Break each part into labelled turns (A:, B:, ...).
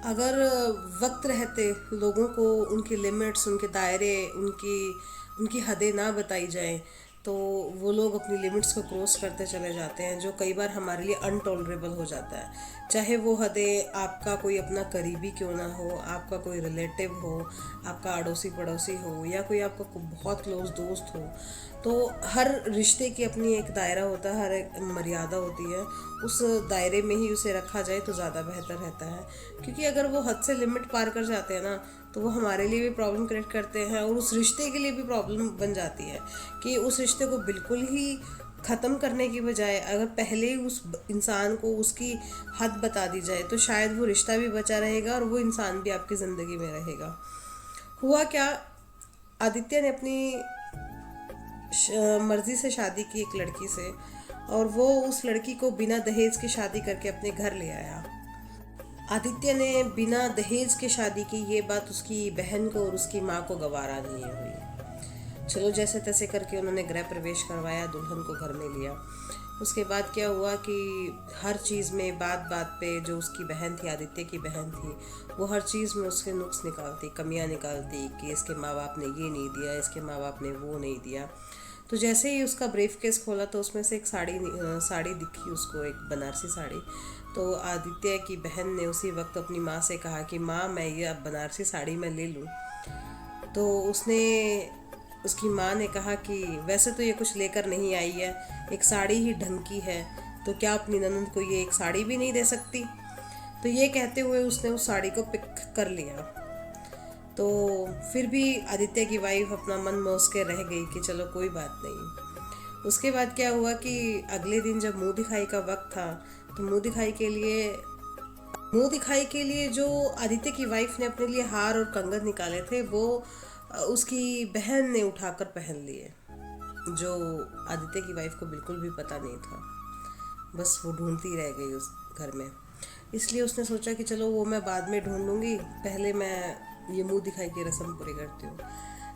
A: अगर वक्त रहते लोगों को उनकी लिमिट्स, उनके दायरे, उनकी उनकी हदें ना बताई जाएं, तो वो लोग अपनी लिमिट्स को क्रॉस करते चले जाते हैं, जो कई बार हमारे लिए अनटॉलरेबल हो जाता है। चाहे वो हदें आपका कोई अपना करीबी क्यों ना हो, आपका कोई रिलेटिव हो, आपका अड़ोसी पड़ोसी हो, या कोई आपका बहुत क्लोज दोस्त हो। तो हर रिश्ते की अपनी एक दायरा होता है, हर एक मर्यादा होती है। उस दायरे में ही उसे रखा जाए तो ज़्यादा बेहतर रहता है, क्योंकि अगर वो हद से लिमिट पार कर जाते हैं ना, तो वो हमारे लिए भी प्रॉब्लम क्रिएट करते हैं और उस रिश्ते के लिए भी प्रॉब्लम बन जाती है। कि उस रिश्ते को बिल्कुल ही ख़त्म करने की बजाय अगर पहले ही उस इंसान को उसकी हद बता दी जाए, तो शायद वो रिश्ता भी बचा रहेगा और वो इंसान भी आपकी ज़िंदगी में रहेगा। हुआ क्या, आदित्य ने अपनी मर्जी से शादी की एक लड़की से, और वो उस लड़की को बिना दहेज की शादी करके अपने घर ले आया। आदित्य ने बिना दहेज के शादी की, ये बात उसकी बहन को और उसकी माँ को गवारा नहीं हुई। चलो जैसे तैसे करके उन्होंने गृह प्रवेश करवाया, दुल्हन को घर में लिया। उसके बाद क्या हुआ कि हर चीज़ में, बात बात पे, जो उसकी बहन थी, आदित्य की बहन थी, वो हर चीज़ में उसके नुक्स निकालती, कमियां निकालती कि इसके माँ बाप ने ये नहीं दिया, इसके माँ बाप ने वो नहीं दिया। तो जैसे ही उसका ब्रीफ केस खोला तो उसमें से एक साड़ी दिखी उसको, एक बनारसी साड़ी। तो आदित्य की बहन ने उसी वक्त अपनी माँ से कहा कि माँ, मैं ये अब बनारसी साड़ी मैं ले लूँ। तो उसकी माँ ने कहा कि वैसे तो ये कुछ लेकर नहीं आई है, एक साड़ी ही ढंग की है, तो क्या अपनी ननंद को ये एक साड़ी भी नहीं दे सकती। तो ये कहते हुए उसने उस साड़ी को पिक कर लिया। तो फिर भी आदित्य की वाइफ अपना मन मौस के रह गई कि चलो कोई बात नहीं। उसके बाद क्या हुआ कि अगले दिन जब मुंह दिखाई का वक्त था, तो मुंह दिखाई के लिए जो आदित्य की वाइफ ने अपने लिए हार और कंगन निकाले थे, वो उसकी बहन ने उठाकर पहन लिए, जो आदित्य की वाइफ को बिल्कुल भी पता नहीं था। बस वो ढूंढती रह गई उस घर में। इसलिए उसने सोचा कि चलो वो मैं बाद में ढूंढ लूँगी, पहले मैं ये मुंह दिखाई की रस्म पूरी करती हूँ।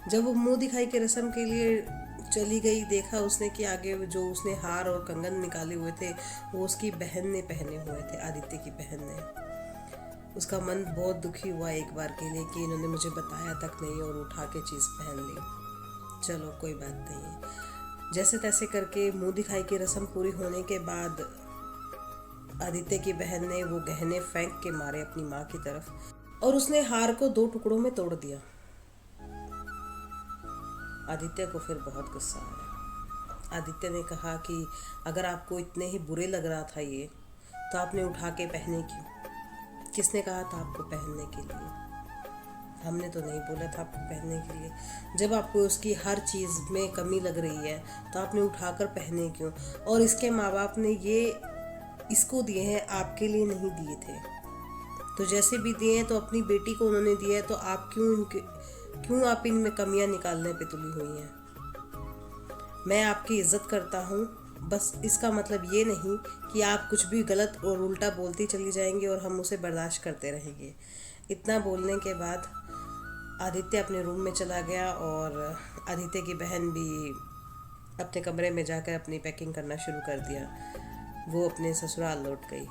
A: जब वो मुंह दिखाई की रस्म के लिए चली गई, देखा उसने कि आगे जो उसने हार और कंगन निकाले हुए थे, वो उसकी बहन ने पहने हुए थे, आदित्य की बहन ने। उसका मन बहुत दुखी हुआ एक बार के लिए कि इन्होंने मुझे बताया तक नहीं और उठा के चीज़ पहन ली। चलो कोई बात नहीं। जैसे तैसे करके मुंह दिखाई की रस्म पूरी होने के बाद आदित्य की बहन ने वो गहने फेंक के मारे अपनी माँ की तरफ, और उसने हार को 2 टुकड़ों में तोड़ दिया। आदित्य को फिर बहुत गुस्सा आया। आदित्य ने कहा कि अगर आपको इतने ही बुरे लग रहा था ये, तो आपने उठा के पहने क्यों? किसने कहा था आपको पहनने के लिए? हमने तो नहीं बोला था आपको पहनने के लिए। जब आपको उसकी हर चीज़ में कमी लग रही है, तो आपने उठाकर पहने क्यों? और इसके माँ बाप ने ये इसको दिए हैं, आपके लिए नहीं दिए थे। तो जैसे भी दिए हैं तो अपनी बेटी को उन्होंने दिया है, तो आप क्यों आप इनमें कमियां निकालने पे तुली हुई हैं? मैं आपकी इज्जत करता हूँ, बस इसका मतलब ये नहीं कि आप कुछ भी गलत और उल्टा बोलती चली जाएंगी और हम उसे बर्दाश्त करते रहेंगे। इतना बोलने के बाद आदित्य अपने रूम में चला गया, और आदित्य की बहन भी अपने कमरे में जाकर अपनी पैकिंग करना शुरू कर दिया। वो अपने ससुराल लौट गई।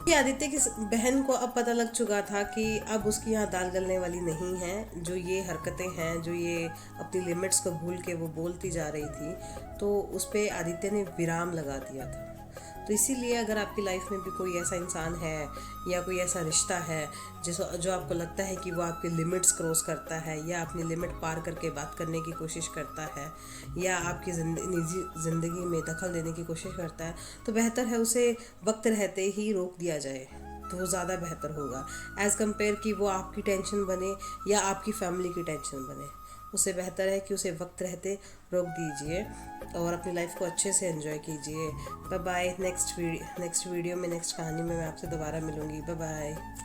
A: कि आदित्य की बहन को अब पता लग चुका था कि अब उसकी यहाँ दाल गलने वाली नहीं है। जो ये हरकतें हैं, जो ये अपनी लिमिट्स को भूल के वो बोलती जा रही थी, तो उस पर आदित्य ने विराम लगा दिया था। तो इसीलिए अगर आपकी लाइफ में भी कोई ऐसा इंसान है या कोई ऐसा रिश्ता है जो आपको लगता है कि वो आपकी लिमिट्स क्रॉस करता है, या अपनी लिमिट पार करके बात करने की कोशिश करता है, या आपकी निजी ज़िंदगी में दखल देने की कोशिश करता है, तो बेहतर है उसे वक्त रहते ही रोक दिया जाए। तो वो ज़्यादा बेहतर होगा एज़ कम्पेयर कि वो आपकी टेंशन बने या आपकी फैमिली की टेंशन बने। उससे बेहतर है कि उसे वक्त रहते रोक दीजिए और अपनी लाइफ को अच्छे से एंजॉय कीजिए। Bye bye. नेक्स्ट वीडियो में, नेक्स्ट कहानी में मैं आपसे दोबारा मिलूँगी। Bye bye.